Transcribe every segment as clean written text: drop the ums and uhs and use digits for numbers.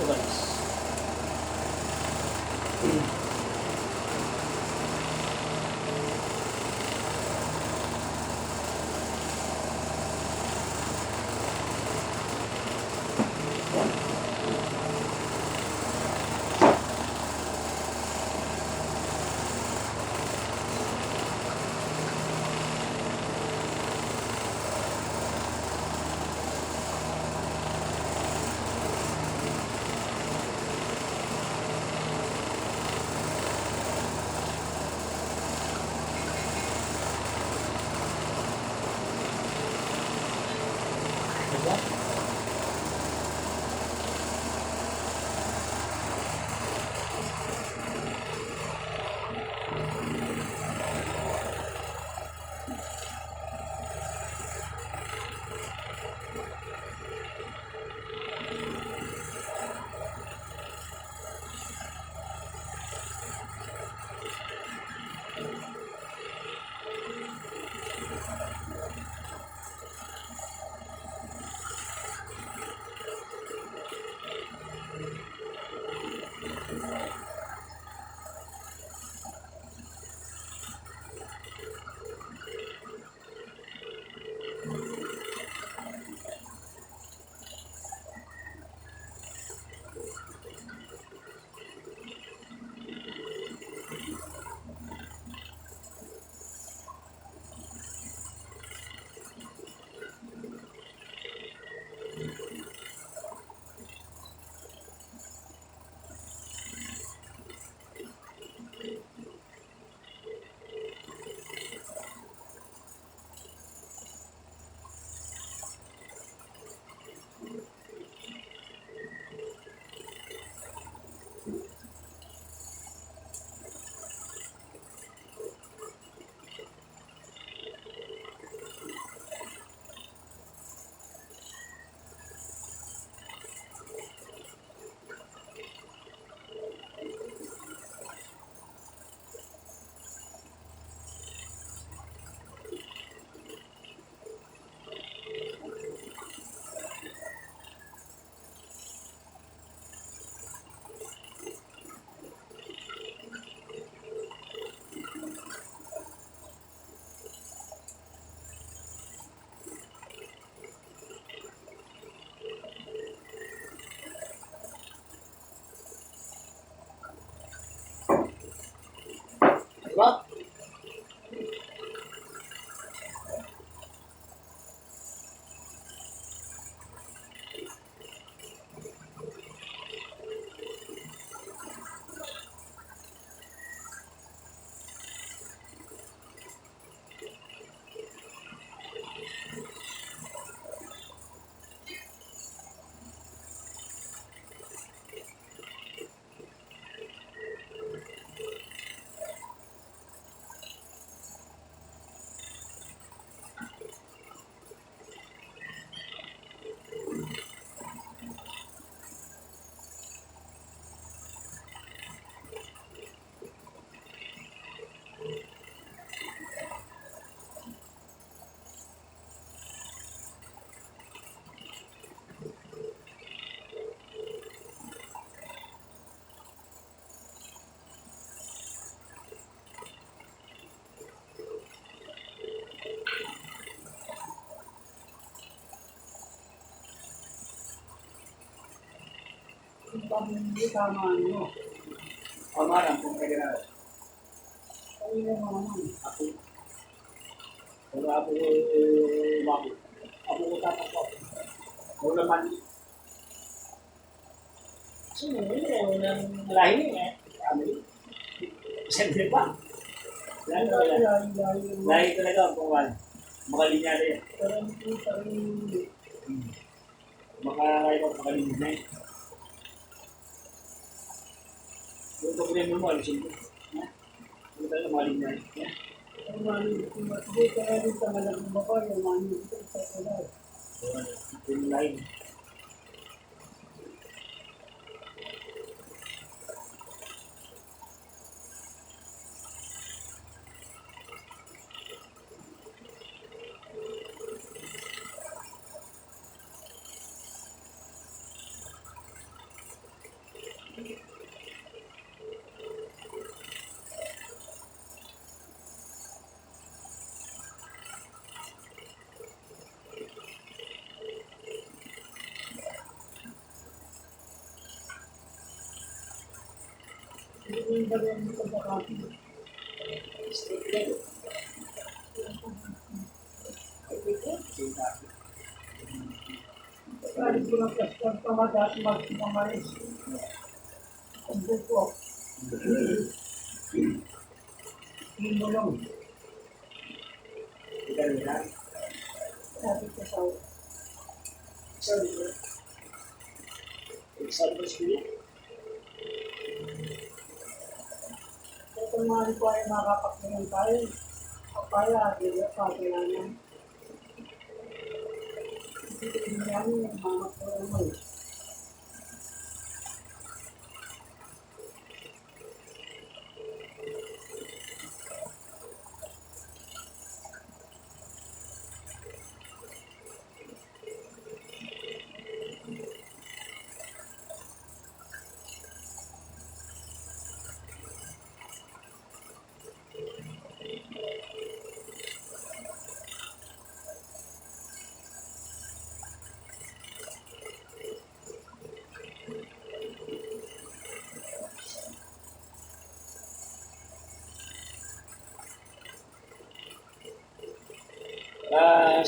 guys. Diba? Hindi tama ano. Tama lang kung kaya na. Ay, naman. Ako. Wala ako umabot. Ako utatak ko. Wala man. Sino yun? Ang lahi eh. Kami. Siyempre pa. Lahi talaga ang pungwan. Mga linya na yan. Makalinya na yan. Yung problema mo, alisin ko. Ano talaga mga linya na yan? Hindi kaya din sa malaking bako, yung mani dito sa kulay. Yung lahi. Hindi ba rin ito bakati? Steak lang. Kaya ko ng plastar pamagat magpamalis. Ang buko. Hindi mo lang. Ilan na? Sabi ko sa Sabi ko. Sabi ko siya. kung mahal ko ay makapagpinang tayo. Papaya, hindi pa kailangan. Hindi namin mga pagpinang.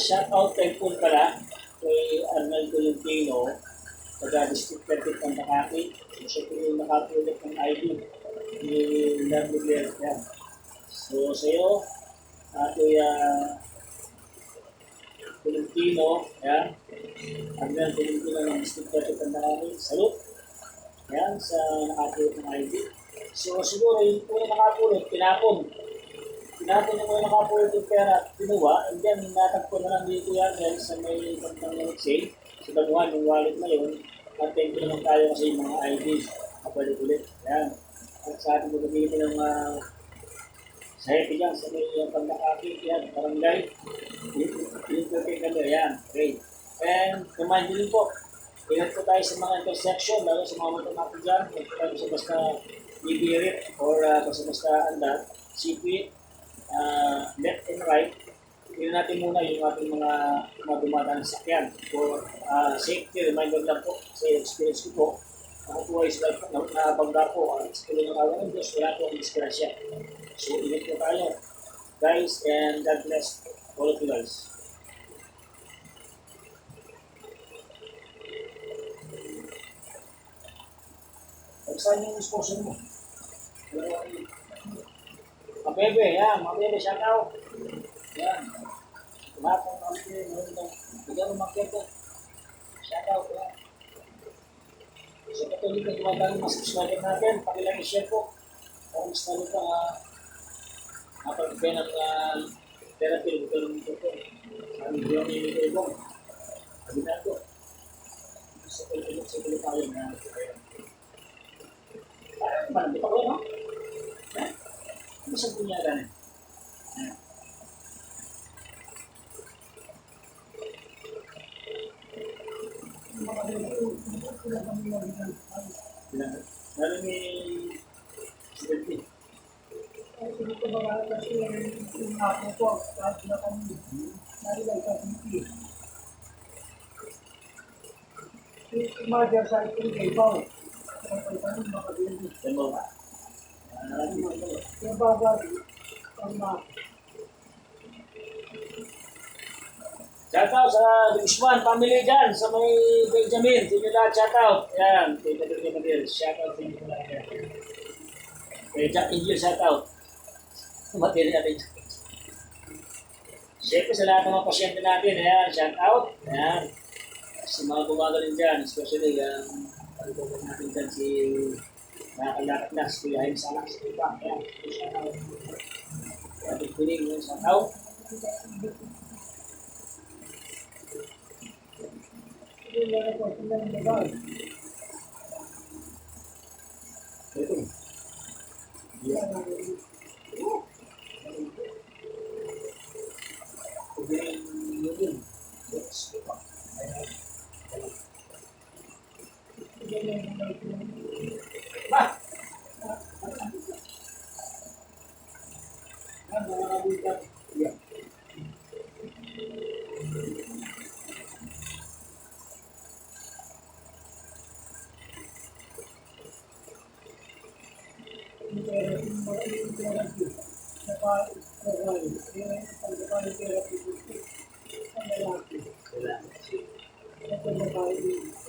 Shout out kay Paul pala, kay Arnel Tolentino, taga-district Perkit ng Makati. So, siya po yung nakatulog ng ID ni Larry Blair. Yan. So, sa'yo, Kuya Tolentino, yan. Arnel Tolentino ng district Perkit ng Makati. Salute. Yan, sa nakatulog ng ID. So, siguro yung po yung nakatulog, pinapon. Pinapon yung mga nakapulot yung pera at pinuha, and then natagpo na lang dito yan dahil sa may pagtang ng exchange. So, damuhan yung wallet na yun, at thank you naman tayo kasi yung mga IDs, kapalit ulit. Yan. At sa ating mga dito ng sa happy dyan, sa may pagkakakit yan, barangay, yung perfect number, yan. Okay. And remind nyo din po, ingat po tayo sa mga intersection, lalo sa mga matamatik dyan, kung tayo basta ibirit or basta anda, CP, left and right, tingnan natin muna yung ating mga dumadaan sa sakyan. For safety, reminder lang po, sa experience ko po, ako po ay sila nabangga po, sa tuloy ng awan ng Diyos, wala po ang disgrasya. So, ingat po tayo, guys, and God bless all of you guys. Saan yung sponsor mo? Mabebe, yan. Mabebe, shout out. Yan. Lahat ng mabebe, bigyan mo magkito. Shout out, yan. So, patuloy ka dumadaan mga subscriber natin. Pakilang i-share po. Kung gusto nyo pa mapag-ben at therapy, bigyan mo ito po. Sabi ko yung ito ito. Sabi na ito. Sa tuloy tayo na parang ba? Di pa ko, no? Ano sa bunyagan? Lalo ni Silvi. Hindi ko ba kasi yung ako ko, kahit na kami, nalilay sa TV. Yung mother sa akin kay Pao, kaya kami makabili. Demo ba? Yung bagay, ang Shout out sa Guzman family dyan, sa may Benjamin. Sa inyo lahat, shout out. Yan, kay Nadir. Shout out sa inyo lahat. Kay Jack Angel, shout out. Matiri natin. Siyempre sa lahat ng mga pasyente natin, ayan, shout out. Ayan. Sa mga gumagaling dyan, especially ano po natin dyan si nakakalakad na, si Kuya Haim Salak, si Kuya. Ayan, shout out. Ating piling, shout out. Ito. yung mga yung therapy. Saka Israel. Pag-Israel therapy dito. Ang lalaki. Wala. Ito na tayo dito.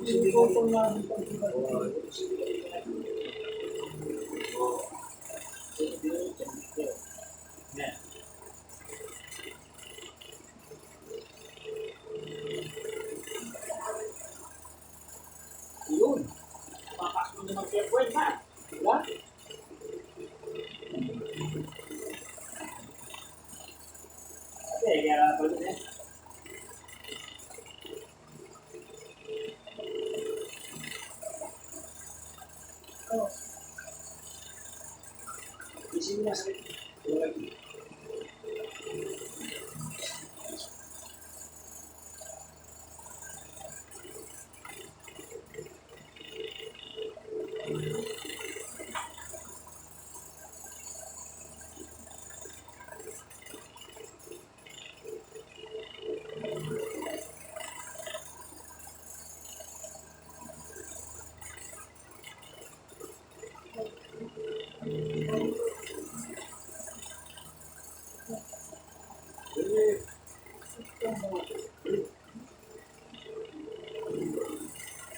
Hindi ko po namin pag-ibig. Yan. Yun. Papasok mo naman kaya buwan ha. Diba? Okay, kaya pa rin eh. Oh, Isipin mo na sakit. Wala lagi.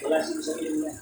Wala siya sa ilong niya.